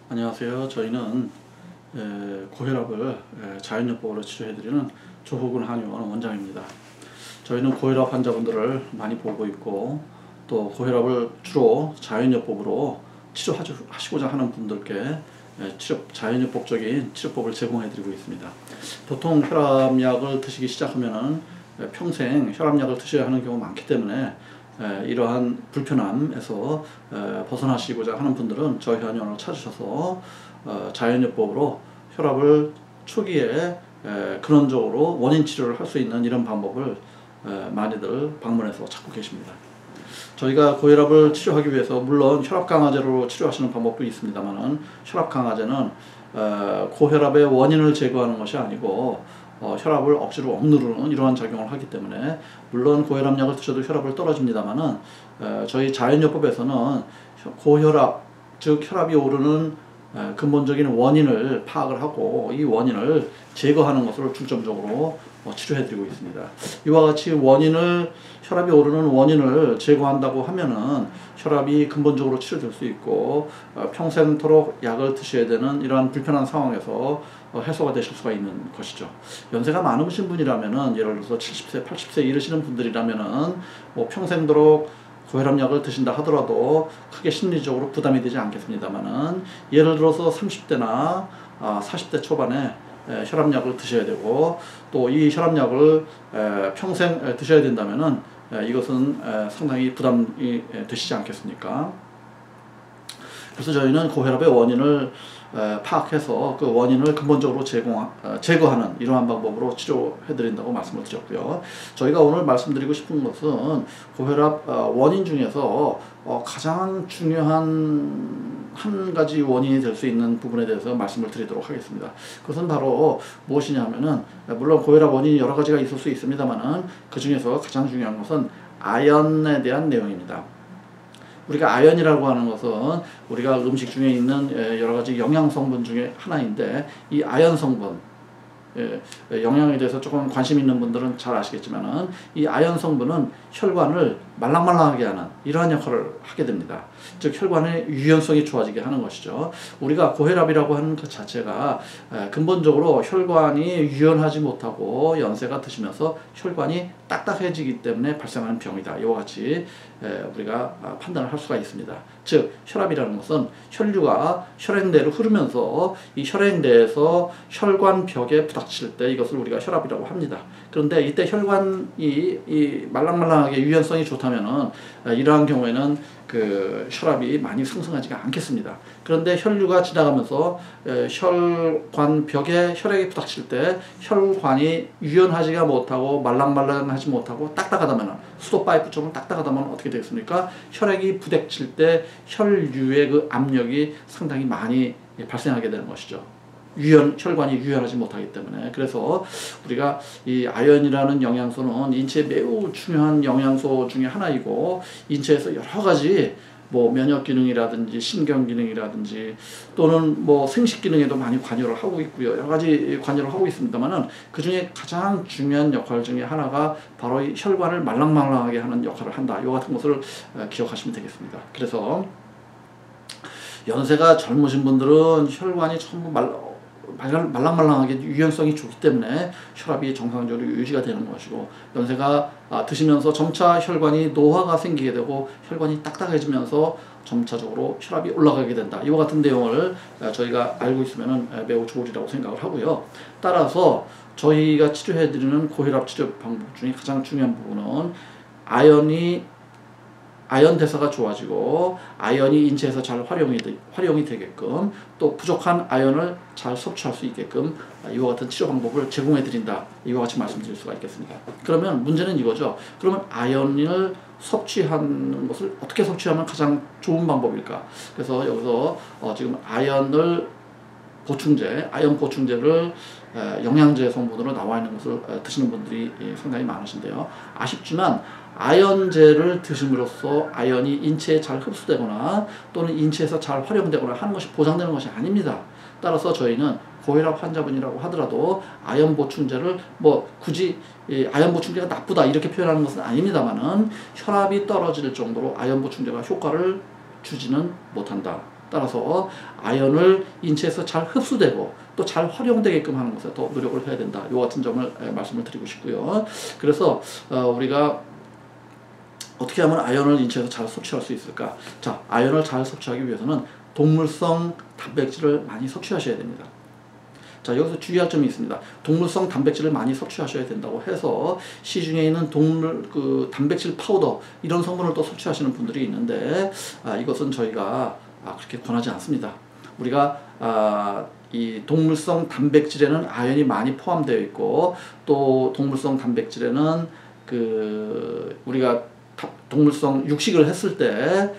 안녕하세요. 저희는 고혈압을 자연요법으로 치료해드리는 조호근 한의원 원장입니다. 저희는 고혈압 환자분들을 많이 보고 있고, 또 고혈압을 주로 자연요법으로 치료하시고자 하는 분들께 자연요법적인 치료법을 제공해드리고 있습니다. 보통 혈압약을 드시기 시작하면은 평생 혈압약을 드셔야 하는 경우가 많기 때문에 이러한 불편함에서 벗어나시고자 하는 분들은 저희 한의원을 찾으셔서 자연요법으로 혈압을 초기에 근원적으로 원인 치료를 할 수 있는 이런 방법을 많이들 방문해서 찾고 계십니다. 저희가 고혈압을 치료하기 위해서 물론 혈압 강화제로 치료하시는 방법도 있습니다만은, 혈압 강화제는 고혈압의 원인을 제거하는 것이 아니고 혈압을 억지로 억누르는 이러한 작용을 하기 때문에, 물론 고혈압약을 드셔도 혈압을 떨어집니다만은 저희 자연요법에서는 고혈압, 즉 혈압이 오르는 근본적인 원인을 파악을 하고 이 원인을 제거하는 것을 중점적으로 치료해드리고 있습니다. 이와 같이 혈압이 오르는 원인을 제거한다고 하면은 혈압이 근본적으로 치료될 수 있고 평생토록 약을 드셔야 되는 이러한 불편한 상황에서 해소가 되실 수가 있는 것이죠. 연세가 많으신 분이라면은, 예를 들어서 70세, 80세 이르시는 분들이라면은 평생도록 고혈압약을 드신다 하더라도 크게 심리적으로 부담이 되지 않겠습니다만은, 예를 들어서 30대나 40대 초반에 혈압약을 드셔야 되고, 또 이 혈압약을 평생 드셔야 된다면은 이것은 상당히 부담이 되시지 않겠습니까? 그래서 저희는 고혈압의 원인을 파악해서 그 원인을 근본적으로 제거하는 이러한 방법으로 치료해드린다고 말씀을 드렸고요. 저희가 오늘 말씀드리고 싶은 것은 고혈압 원인 중에서 가장 중요한 한 가지 원인이 될 수 있는 부분에 대해서 말씀을 드리도록 하겠습니다. 그것은 바로 무엇이냐 하면은, 물론 고혈압 원인이 여러 가지가 있을 수 있습니다만은 그 중에서 가장 중요한 것은 아연에 대한 내용입니다. 우리가 아연이라고 하는 것은 우리가 음식 중에 있는 여러 가지 영양 성분 중에 하나인데, 이 아연 성분, 영양에 대해서 조금 관심 있는 분들은 잘 아시겠지만은, 이 아연 성분은 혈관을 말랑말랑하게 하는 이러한 역할을 하게 됩니다. 즉 혈관의 유연성이 좋아지게 하는 것이죠. 우리가 고혈압이라고 하는 그 자체가 근본적으로 혈관이 유연하지 못하고 연세가 드시면서 혈관이 딱딱해지기 때문에 발생하는 병이다. 이와 같이 우리가 판단을 할 수가 있습니다. 즉 혈압이라는 것은 혈류가 혈액내로 흐르면서 이 혈액내에서 혈관 벽에 부닥칠 때 이것을 우리가 혈압이라고 합니다. 그런데 이때 혈관이 말랑말랑하게 유연성이 좋다면은 이러한 경우에는 그 혈압이 많이 상승하지가 않겠습니다. 그런데 혈류가 지나가면서 혈관 벽에 혈액이 부닥칠 때 혈관이 유연하지가 못하고 말랑말랑하지 못하고 딱딱하다면, 수도 파이프처럼 딱딱하다면 어떻게 되겠습니까? 혈액이 부닥칠 때 혈류의 그 압력이 상당히 많이 발생하게 되는 것이죠. 혈관이 유연하지 못하기 때문에. 그래서 우리가 이 아연이라는 영양소는 인체에 매우 중요한 영양소 중에 하나이고, 인체에서 여러 가지 면역 기능이라든지 신경 기능이라든지 또는 생식 기능에도 많이 관여를 하고 있고요. 여러 가지 관여를 하고 있습니다만은, 그 중에 가장 중요한 역할 중에 하나가 바로 이 혈관을 말랑말랑하게 하는 역할을 한다. 이 같은 것을 기억하시면 되겠습니다. 그래서 연세가 젊으신 분들은 혈관이 전부 말랑말랑하게 유연성이 좋기 때문에 혈압이 정상적으로 유지가 되는 것이고, 연세가 드시면서 점차 혈관이 노화가 생기게 되고 혈관이 딱딱해지면서 점차적으로 혈압이 올라가게 된다. 이와 같은 내용을 저희가 알고 있으면 매우 좋으리라고 생각을 하고요. 따라서 저희가 치료해드리는 고혈압 치료 방법 중에 가장 중요한 부분은 아연 대사가 좋아지고 아연이 인체에서 잘 활용이 되게끔, 또 부족한 아연을 잘 섭취할 수 있게끔 이와 같은 치료 방법을 제공해 드린다. 이와 같이 말씀드릴 수가 있겠습니다. 그러면 문제는 이거죠. 그러면 아연을 섭취하는 것을 어떻게 섭취하면 가장 좋은 방법일까? 그래서 여기서 지금 아연 보충제를 영양제 성분으로 나와 있는 것을 드시는 분들이 상당히 많으신데요. 아쉽지만 아연제를 드심으로써 아연이 인체에 잘 흡수되거나 또는 인체에서 잘 활용되거나 하는 것이 보장되는 것이 아닙니다. 따라서 저희는 고혈압 환자분이라고 하더라도 아연 보충제를 굳이 아연 보충제가 나쁘다 이렇게 표현하는 것은 아닙니다만은, 혈압이 떨어질 정도로 아연 보충제가 효과를 주지는 못한다. 따라서 아연을 인체에서 잘 흡수되고 또 잘 활용되게끔 하는 것에 더 노력을 해야 된다. 요 같은 점을 말씀을 드리고 싶고요. 그래서 우리가 어떻게 하면 아연을 인체에서 잘 섭취할 수 있을까? 자, 아연을 잘 섭취하기 위해서는 동물성 단백질을 많이 섭취하셔야 됩니다. 자, 여기서 주의할 점이 있습니다. 동물성 단백질을 많이 섭취하셔야 된다고 해서 시중에 있는 단백질 파우더 이런 성분을 또 섭취하시는 분들이 있는데 이것은 저희가 그렇게 권하지 않습니다. 우리가 이 동물성 단백질에는 아연이 많이 포함되어 있고 또 동물성 단백질에는 우리가 동물성 육식을 했을 때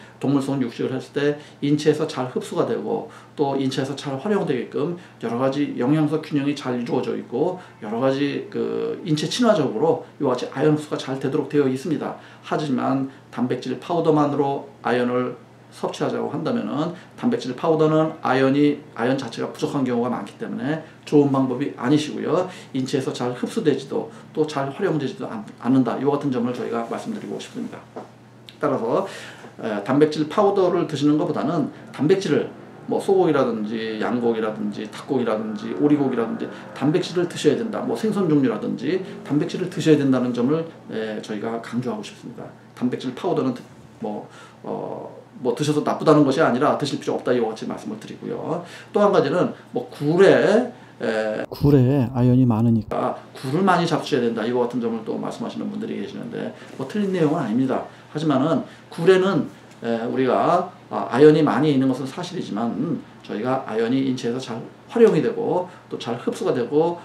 인체에서 잘 흡수가 되고 또 인체에서 잘 활용되게끔 여러 가지 영양소 균형이 잘 이루어져 있고 여러 가지 인체 친화적으로 이와 같이 아연 흡수가 잘 되도록 되어 있습니다. 하지만 단백질 파우더만으로 아연을 섭취하자고 한다면은 단백질 파우더는 아연 자체가 부족한 경우가 많기 때문에 좋은 방법이 아니시고요. 인체에서 잘 흡수되지도 또 잘 활용되지도 않는다. 이 같은 점을 저희가 말씀드리고 싶습니다. 따라서 단백질 파우더를 드시는 것보다는 단백질을 소고기라든지 양고기라든지 닭고기라든지 오리고기라든지 단백질을 드셔야 된다. 생선 종류라든지 단백질을 드셔야 된다는 점을 저희가 강조하고 싶습니다. 단백질 파우더는 드셔도 나쁘다는 것이 아니라 드실 필요 없다 이와 같이 말씀을 드리고요. 또 한 가지는 굴에 아연이 많으니까 굴을 많이 잡수셔야 된다 이와 같은 점을 또 말씀하시는 분들이 계시는데 틀린 내용은 아닙니다. 하지만은 굴에는 우리가 아연이 많이 있는 것은 사실이지만 저희가 아연이 인체에서 잘 활용이 되고 또 잘 흡수가 되고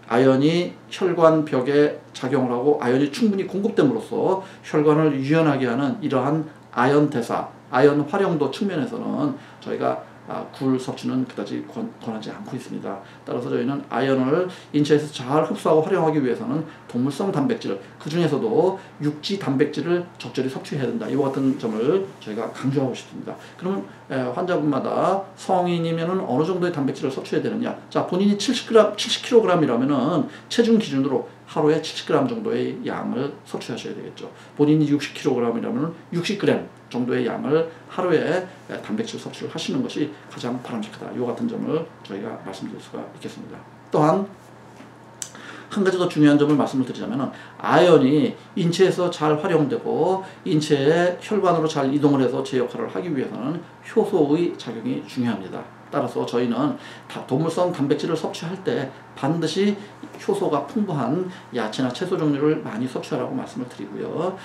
아연이 혈관벽에 작용을 하고 아연이 충분히 공급됨으로써 혈관을 유연하게 하는 이러한 아연 대사, 아연 활용도 측면에서는 저희가 굴 섭취는 그다지 권하지 않고 있습니다. 따라서 저희는 아연을 인체에서 잘 흡수하고 활용하기 위해서는 동물성 단백질, 그 중에서도 육지 단백질을 적절히 섭취해야 된다. 이와 같은 점을 저희가 강조하고 싶습니다. 그러면 환자분마다 성인이면은 어느 정도의 단백질을 섭취해야 되느냐? 자, 본인이 70kg이라면은 체중 기준으로 하루에 70g 정도의 양을 섭취하셔야 되겠죠. 본인이 60kg이라면 60g 정도의 양을 하루에 단백질 섭취를 하시는 것이 가장 바람직하다. 이 같은 점을 저희가 말씀드릴 수가 있겠습니다. 또한 한 가지 더 중요한 점을 말씀을 드리자면 아연이 인체에서 잘 활용되고 인체의 혈관으로 잘 이동을 해서 제 역할을 하기 위해서는 효소의 작용이 중요합니다. 따라서 저희는 동물성 단백질을 섭취할 때 반드시 효소가 풍부한 야채나 채소 종류를 많이 섭취하라고 말씀을 드리고요.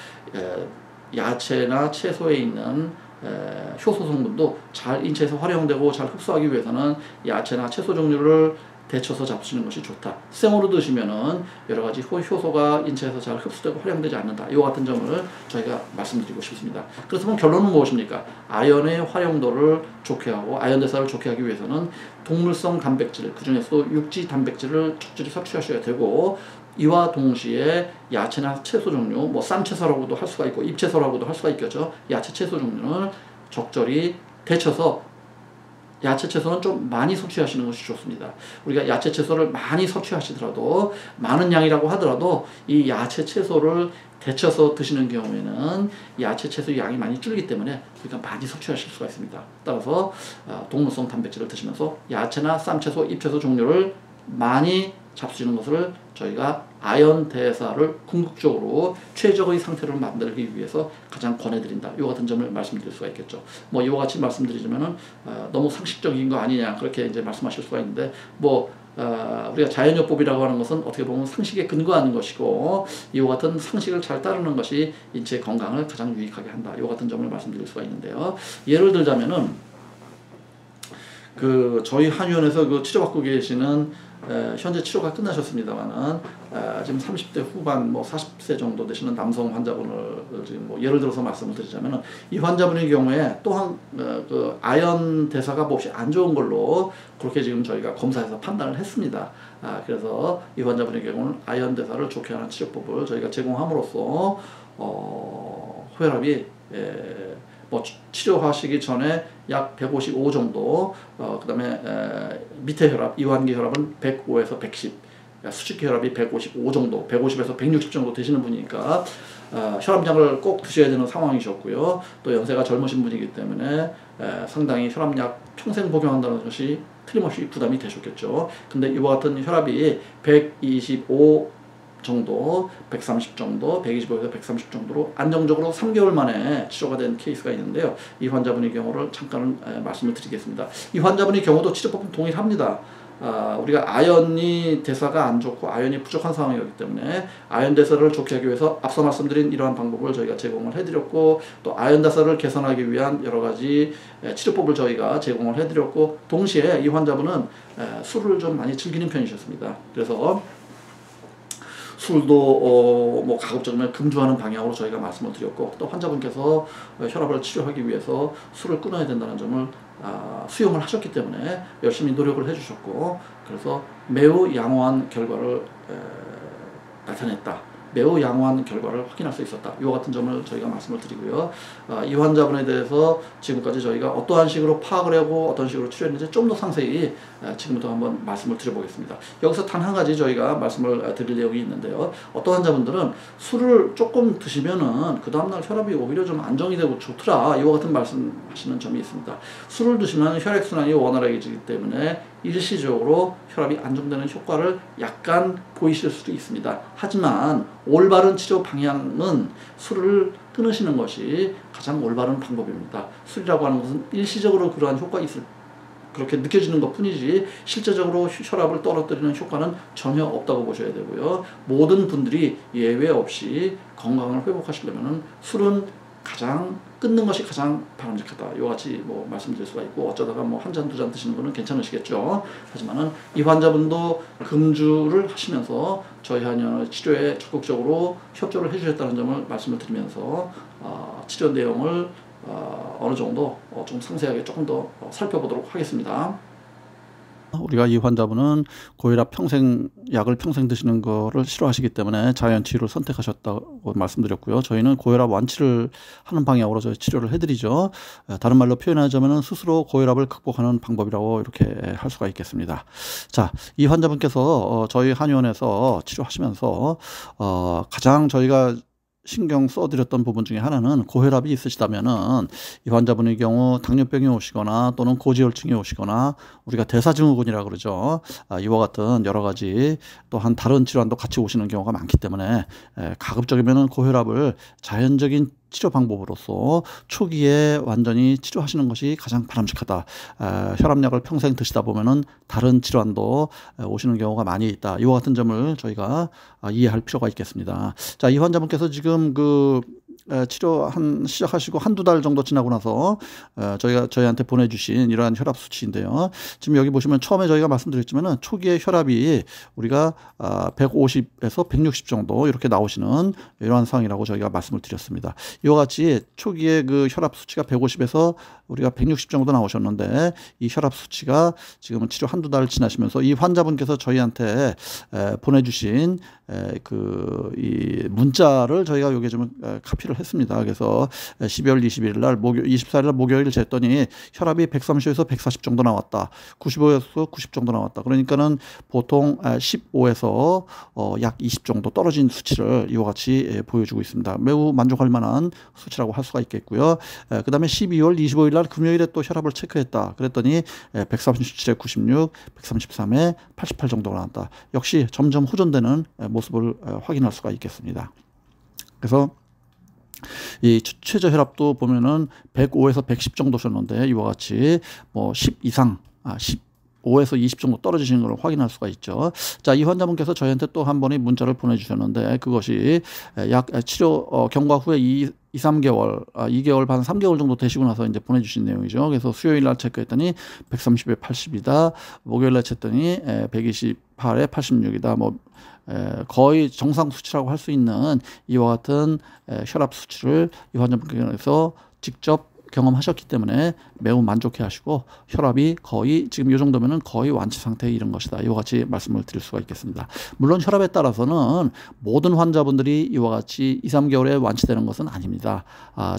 야채나 채소에 있는 효소 성분도 잘 인체에서 활용되고 잘 흡수하기 위해서는 야채나 채소 종류를 데쳐서 잡수시는 것이 좋다. 생으로 드시면은 여러 가지 효소가 인체에서 잘 흡수되고 활용되지 않는다. 이와 같은 점을 저희가 말씀드리고 싶습니다. 그렇다면 결론은 무엇입니까? 아연의 활용도를 좋게 하고 아연 대사를 좋게 하기 위해서는 동물성 단백질, 그 중에서도 육지 단백질을 적절히 섭취하셔야 되고 이와 동시에 야채나 채소 종류, 쌈채소라고도 할 수가 있고 잎채소라고도 할 수가 있겠죠. 야채 채소 종류는 적절히 데쳐서 야채 채소는 좀 많이 섭취하시는 것이 좋습니다. 우리가 야채 채소를 많이 섭취하시더라도 많은 양이라고 하더라도 이 야채 채소를 데쳐서 드시는 경우에는 야채 채소 양이 많이 줄기 때문에 우리가 많이 섭취하실 수가 있습니다. 따라서 동물성 단백질을 드시면서 야채나 쌈채소, 잎채소 종류를 많이 잡수시는 것을 저희가 아연 대사를 궁극적으로 최적의 상태를 만들기 위해서 가장 권해드린다. 이 같은 점을 말씀드릴 수가 있겠죠. 이와 같이 말씀드리자면은 너무 상식적인 거 아니냐 그렇게 이제 말씀하실 수가 있는데 우리가 자연요법이라고 하는 것은 어떻게 보면 상식에 근거하는 것이고 이와 같은 상식을 잘 따르는 것이 인체 건강을 가장 유익하게 한다. 이와 같은 점을 말씀드릴 수가 있는데요. 예를 들자면은 저희 한의원에서 치료받고 계시는 현재 치료가 끝나셨습니다만은 지금 30대 후반 40세 정도 되시는 남성 환자분을 지금 예를 들어서 말씀을 드리자면은 이 환자분의 경우에 또한 아연 대사가 몹시 안 좋은 걸로 그렇게 지금 저희가 검사해서 판단을 했습니다. 그래서 이 환자분의 경우는 아연 대사를 좋게 하는 치료법을 저희가 제공함으로써 혈압이 치료하시기 전에 약 155 정도, 그 다음에 밑에 혈압, 이완기 혈압은 105에서 110, 수직 혈압이 155 정도, 150에서 160 정도 되시는 분이니까 혈압약을 꼭 드셔야 되는 상황이셨고요. 또 연세가 젊으신 분이기 때문에 상당히 혈압약 평생 복용한다는 것이 틀림없이 부담이 되셨겠죠. 근데 이와 같은 혈압이 125 정도, 130 정도, 125에서 130 정도로 안정적으로 3개월 만에 치료가 된 케이스가 있는데요. 이 환자분의 경우를 잠깐 말씀을 드리겠습니다. 이 환자분의 경우도 치료법은 동일합니다. 우리가 아연이 대사가 안 좋고 아연이 부족한 상황이었기 때문에 아연 대사를 좋게 하기 위해서 앞서 말씀드린 이러한 방법을 저희가 제공을 해드렸고, 또 아연 대사를 개선하기 위한 여러 가지 치료법을 저희가 제공을 해드렸고, 동시에 이 환자분은 술을 좀 많이 즐기는 편이셨습니다. 그래서 술도 뭐 가급적이면 금주하는 방향으로 저희가 말씀을 드렸고, 또 환자분께서 혈압을 치료하기 위해서 술을 끊어야 된다는 점을 수용을 하셨기 때문에 열심히 노력을 해주셨고, 그래서 매우 양호한 결과를 나타냈다, 매우 양호한 결과를 확인할 수 있었다, 이와 같은 점을 저희가 말씀을 드리고요. 이 환자분에 대해서 지금까지 저희가 어떠한 식으로 파악을 하고 어떤 식으로 치료했는지 좀 더 상세히 지금부터 한번 말씀을 드려보겠습니다. 여기서 단 한 가지 저희가 말씀을 드릴 내용이 있는데요. 어떤 환자분들은 술을 조금 드시면은 그 다음날 혈압이 오히려 좀 안정이 되고 좋더라, 이와 같은 말씀하시는 점이 있습니다. 술을 드시면 혈액순환이 원활해지기 때문에 일시적으로 혈압이 안정되는 효과를 약간 보이실 수도 있습니다. 하지만 올바른 치료 방향은 술을 끊으시는 것이 가장 올바른 방법입니다. 술이라고 하는 것은 일시적으로 그러한 효과가 그렇게 느껴지는 것 뿐이지 실제적으로 혈압을 떨어뜨리는 효과는 전혀 없다고 보셔야 되고요. 모든 분들이 예외 없이 건강을 회복하시려면 술은 끊는 것이 가장 바람직하다, 이와 같이 뭐 말씀드릴 수가 있고, 어쩌다가 뭐 한 잔, 두 잔 드시는 분은 괜찮으시겠죠. 하지만은 이 환자분도 금주를 하시면서 저희 한의원의 치료에 적극적으로 협조를 해주셨다는 점을 말씀을 드리면서 치료 내용을 어느 정도 좀 상세하게 조금 더 살펴보도록 하겠습니다. 우리가 이 환자분은 고혈압 약을 평생 드시는 거를 싫어하시기 때문에 자연치유를 선택하셨다고 말씀드렸고요. 저희는 고혈압 완치를 하는 방향으로 저희 치료를 해드리죠. 다른 말로 표현하자면 스스로 고혈압을 극복하는 방법이라고 이렇게 할 수가 있겠습니다. 자, 이 환자분께서 저희 한의원에서 치료하시면서 가장 저희가 신경 써드렸던 부분 중에 하나는, 고혈압이 있으시다면은 이 환자분의 경우 당뇨병이 오시거나 또는 고지혈증이 오시거나 우리가 대사증후군이라고 그러죠. 이와 같은 여러 가지 또한 다른 질환도 같이 오시는 경우가 많기 때문에 가급적이면은 고혈압을 자연적인 치료 방법으로서 초기에 완전히 치료하시는 것이 가장 바람직하다. 혈압약을 평생 드시다 보면은 다른 질환도 오시는 경우가 많이 있다, 이와 같은 점을 저희가 이해할 필요가 있겠습니다. 자, 이 환자분께서 지금 치료 시작하시고 한두 달 정도 지나고 나서 저희한테 보내주신 이러한 혈압 수치인데요. 지금 여기 보시면 처음에 저희가 말씀드렸지만은 초기에 혈압이 우리가 150에서 160 정도 이렇게 나오시는 이러한 상황이라고 저희가 말씀을 드렸습니다. 이와 같이 초기에 그 혈압 수치가 150에서 우리가 160 정도 나오셨는데, 이 혈압 수치가 지금은 치료 한두 달 지나시면서 이 환자분께서 저희한테 보내주신 이 문자를 저희가 여기에 좀 카피를 했습니다. 그래서 12월 21일 날 24일 날 목요일 쟀더니 혈압이 130에서 140 정도 나왔다. 95에서 90 정도 나왔다. 그러니까는 보통 15에서 약 20 정도 떨어진 수치를 이와 같이 보여주고 있습니다. 매우 만족할 만한 수치라고 할 수가 있겠고요. 그 다음에 12월 25일 날 금요일에 또 혈압을 체크했다. 그랬더니 137에 96, 133에 88 정도가 나왔다. 역시 점점 호전되는 모습을 확인할 수가 있겠습니다. 그래서 이 최저 혈압도 보면은 105에서 110 정도셨는데 이와 같이 뭐 10 이상, 15에서 20 정도 떨어지시는 걸 확인할 수가 있죠. 자, 이 환자분께서 저희한테 또 한 번의 문자를 보내주셨는데, 그것이 약 치료 경과 후에 2-3개월, 2개월 반 3개월 정도 되시고 나서 이제 보내주신 내용이죠. 그래서 수요일 날 체크했더니 130에 80이다. 목요일 날 쟀더니 128에 86이다. 뭐 거의 정상 수치라고 할 수 있는 이와 같은 혈압 수치를 이 환자분께서 직접 경험하셨기 때문에 매우 만족해 하시고 혈압이 거의 지금 이 정도면은 거의 완치 상태에 이른 것이다. 이와 같이 말씀을 드릴 수가 있겠습니다. 물론 혈압에 따라서는 모든 환자분들이 이와 같이 2, 3개월에 완치되는 것은 아닙니다.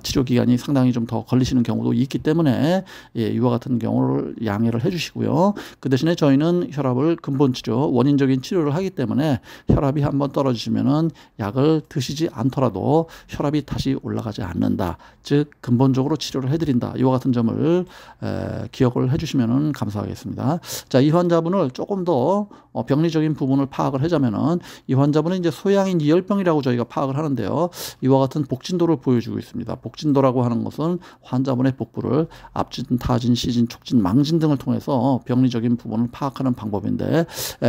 치료 기간이 상당히 좀 더 걸리시는 경우도 있기 때문에 이와 같은 경우를 양해를 해주시고요. 그 대신에 저희는 혈압을 근본 치료, 원인적인 치료를 하기 때문에 혈압이 한번 떨어지시면은 약을 드시지 않더라도 혈압이 다시 올라가지 않는다. 즉 근본적으로 치료를 해드린다. 이와 같은 점을 기억을 해주시면 감사하겠습니다. 자, 이 환자분을 조금 더 병리적인 부분을 파악을 하자면은 이 환자분은 이제 소양인 이열병이라고 저희가 파악을 하는데요. 이와 같은 복진도를 보여주고 있습니다. 복진도라고 하는 것은 환자분의 복부를 앞진, 타진, 시진, 촉진, 망진 등을 통해서 병리적인 부분을 파악하는 방법인데,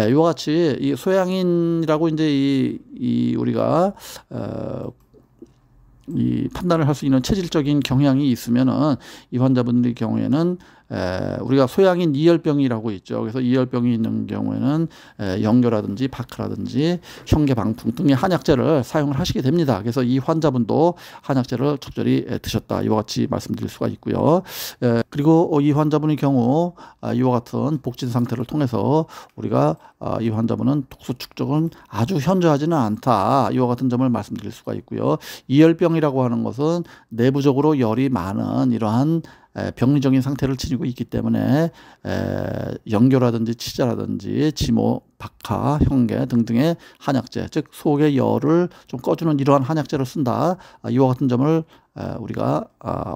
이와 같이 이 소양인이라고 이제 우리가 이 판단을 할 수 있는 체질적인 경향이 있으면은 이 환자분들의 경우에는 우리가 소양인 이열병이라고 있죠. 그래서 이열병이 있는 경우에는 영교라든지 바크라든지 형계방풍 등의 한약재를 사용을 하시게 됩니다. 그래서 이 환자분도 한약재를 적절히 드셨다. 이와 같이 말씀드릴 수가 있고요. 그리고 이 환자분의 경우 이와 같은 복진 상태를 통해서 우리가 이 환자분은 독소 축적은 아주 현저하지는 않다. 이와 같은 점을 말씀드릴 수가 있고요. 이열병이라고 하는 것은 내부적으로 열이 많은 이러한 병리적인 상태를 지니고 있기 때문에 영교라든지 치자라든지 지모, 박하, 형계 등등의 한약재, 즉 속의 열을 좀 꺼주는 이러한 한약재를 쓴다. 이와 같은 점을 우리가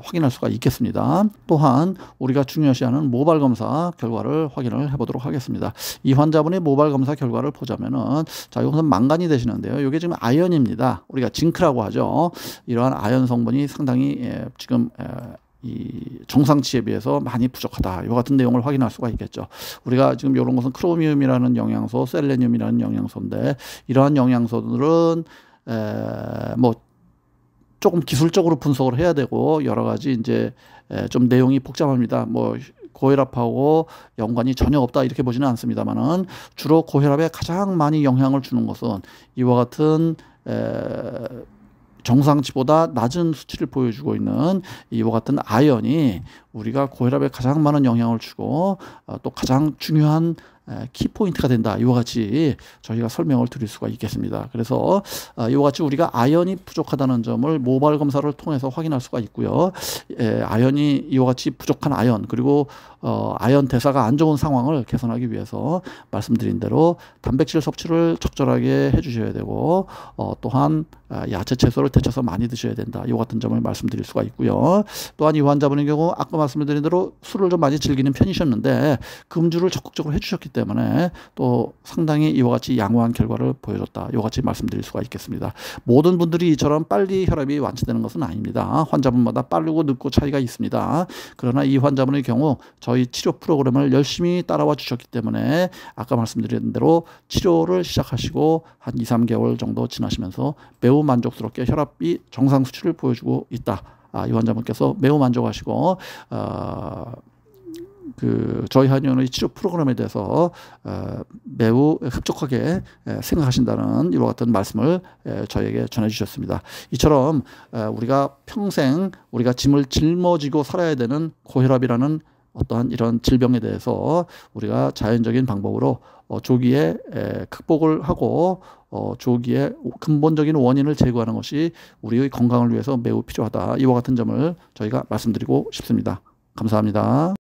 확인할 수가 있겠습니다. 또한 우리가 중요시하는 모발 검사 결과를 확인을 해보도록 하겠습니다. 이 환자분의 모발 검사 결과를 보자면은, 자, 이것은 망간이 되시는데요. 이게 지금 아연입니다. 우리가 징크라고 하죠. 이러한 아연 성분이 상당히 지금 이 정상치에 비해서 많이 부족하다. 이와 같은 내용을 확인할 수가 있겠죠. 우리가 지금 이런 것은 크로미움이라는 영양소, 셀레늄이라는 영양소인데, 이러한 영양소들은 뭐 조금 기술적으로 분석을 해야 되고 여러 가지 이제 좀 내용이 복잡합니다. 뭐 고혈압하고 연관이 전혀 없다 이렇게 보지는 않습니다만은, 주로 고혈압에 가장 많이 영향을 주는 것은 이와 같은 정상치보다 낮은 수치를 보여주고 있는 이와 같은 아연이 우리가 고혈압에 가장 많은 영향을 주고 또 가장 중요한 키포인트가 된다. 이와 같이 저희가 설명을 드릴 수가 있겠습니다. 그래서 이와 같이 우리가 아연이 부족하다는 점을 모발 검사를 통해서 확인할 수가 있고요. 아연이 이와 같이 부족한 아연, 그리고 아연 대사가 안 좋은 상황을 개선하기 위해서 말씀드린 대로 단백질 섭취를 적절하게 해주셔야 되고, 또한 야채 채소를 데쳐서 많이 드셔야 된다. 이와 같은 점을 말씀드릴 수가 있고요. 또한 이 환자분의 경우 아까 말씀드린 대로 술을 좀 많이 즐기는 편이셨는데 금주를 적극적으로 해주셨기 때문에 또 상당히 이와 같이 양호한 결과를 보여줬다. 이와 같이 말씀드릴 수가 있겠습니다. 모든 분들이 이처럼 빨리 혈압이 완치되는 것은 아닙니다. 환자분마다 빠르고 늦고 차이가 있습니다. 그러나 이 환자분의 경우 저희 치료 프로그램을 열심히 따라와 주셨기 때문에 아까 말씀드린 대로 치료를 시작하시고 한 2, 3개월 정도 지나시면서 매우 만족스럽게 혈압이 정상 수치를 보여주고 있다. 이 환자분께서 매우 만족하시고 저희 한의원의 치료 프로그램에 대해서 매우 흡족하게 생각하신다는 이와 같은 말씀을 저에게 전해주셨습니다. 이처럼 우리가 평생 우리가 짐을 짊어지고 살아야 되는 고혈압이라는 어떠한 이런 질병에 대해서 우리가 자연적인 방법으로 조기에 극복을 하고 조기에 근본적인 원인을 제거하는 것이 우리의 건강을 위해서 매우 필요하다. 이와 같은 점을 저희가 말씀드리고 싶습니다. 감사합니다.